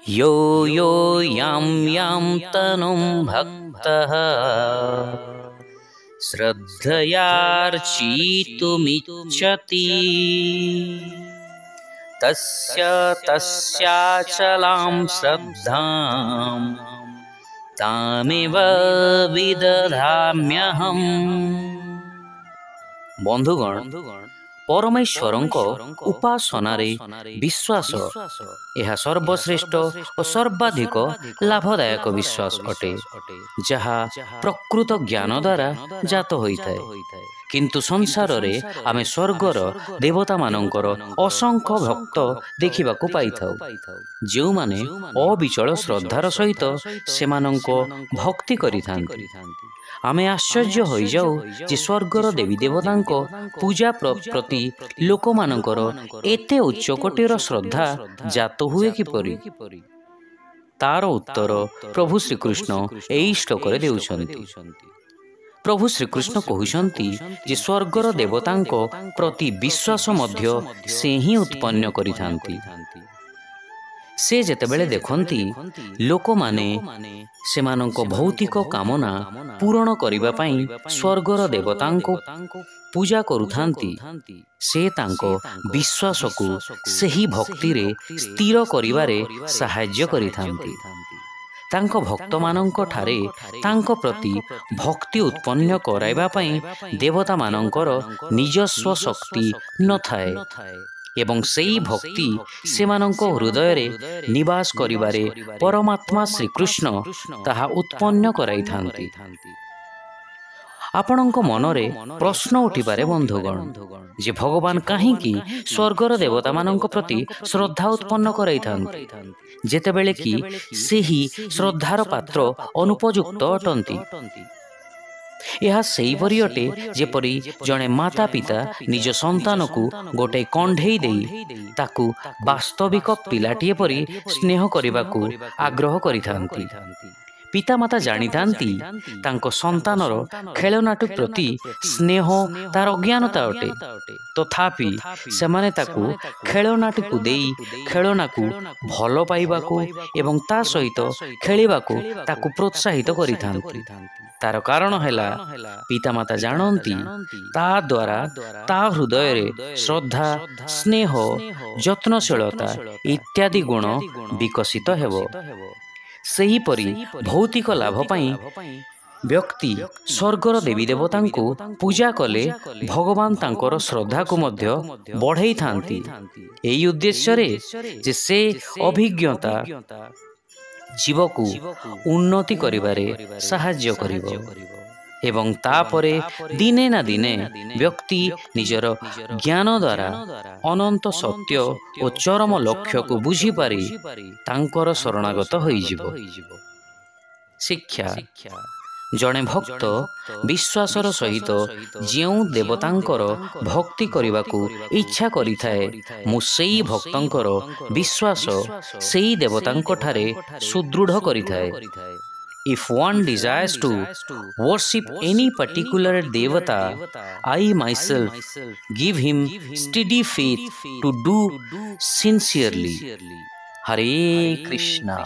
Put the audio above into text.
यो यो यां यां तनुं भक्तः श्रद्धयार्चितुमिच्छति तस्य तस्याचलां श्रद्धां तामेव विदधाम्यहम्। बंधुगण, परमेश्वरଙ୍କ उपासनारे विश्वास यह सर्वश्रेष्ठ और सर्वाधिक लाभदायक विश्वास अटे, जहा प्रकृत ज्ञान द्वारा जात होइथाय। किंतु संसार रे आमे स्वर्गर देवता मानकर असंख्य भक्त देखिबाकू पाइथाउ, जो माने अविचल श्रद्धार सहित सेमानंको भक्ति करिथांती। आमे आश्चर्य होई जाऊ जे स्वर्गर देवी देवतांको पूजा प्रति लोक मानकर एते उच्च कोटीर श्रद्धा जात हुए किपरि? तार उत्तर प्रभु श्रीकृष्ण एई श्लोकरे देउछन्ति। प्रभु श्रीकृष्ण कहउछन्ति जे स्वर्गर देवतांको प्रति विश्वास मध्य से ही उत्पन्न करिथांती। से जेतेबेले देखंती लोक माने सेमानंको भौतिक कामना पूर्ण करिबा पई स्वर्गर देवतांको पूजा करुथांती, से तांको विश्वासकु सेही भक्ति रे स्थिर करिबारे सहाय्य करिथांती। तांको भक्त मानंको ठारे तांको प्रति भक्ति उत्पन्न कराइबा पई देवता मानंकर निजस्व शक्ति न थाए एवं सेई भक्ति सेमानंको हृदय रे निवास करिबारे परमात्मा श्रीकृष्ण ताहा उत्पन्न कराइथांती। आपणଙ୍କ मनरे प्रश्न उठिपारे बंधुगण जे भगवान काहींकी स्वर्गर देवता मानंक प्रति श्रद्धा उत्पन्न कराइथांती जेतेबेले कि सेही श्रद्धार पात्र अनुपयुक्त अटंती। यह सेहीपरि अटे जेपरि जणे माता पिता निज संतान को गोटे कंढेई देई ताकू वास्तविक पिलाटीए परि स्नेह करिबाकू आग्रह करिथांती। पितामाता जानिथांती तांको संतानर खेलनाटु प्रति स्नेह तार अज्ञानता अटे, तथापि सेमाने ताकू खेलनाटु देई खेलनाकू भल पाइबाकू एवं ता सहित खेलिबाकू ताकू प्रोत्साहित करिथांती। तार कारण हैला पितामाता जानती ता द्वारा ता हृदय रे श्रद्धा, स्नेह, जत्नशीलता इत्यादि गुण विकसित हेबो। सेहीपरि भौतिक लाभ पई व्यक्ति स्वर्गर देवी देवतांको पूजा कले भगवान तांकर श्रद्धा को मध्य बढ़ाई थांती। एई उद्देश्य रे जे से अभिज्ञता जीवकू उन्नति करिबारे सहाय्य करिवो एवं तापरे दिने ना दिने व्यक्ति निजर ज्ञान द्वारा अनंत सत्य और चरम लक्ष्य को बुझी पारि तांकर शरणागत होइजिवो। शिक्षा जणे भक्त विश्वासर सहित जेउ देवतांकर भक्ति करिबाकू इच्छा करिथाए मु सेई भक्तंकर विश्वास सेई देवतांक ठारे सुदृढ़ करिथाए। If one desires to worship any particular devata, I myself give him steady faith to do sincerely. Hare Krishna.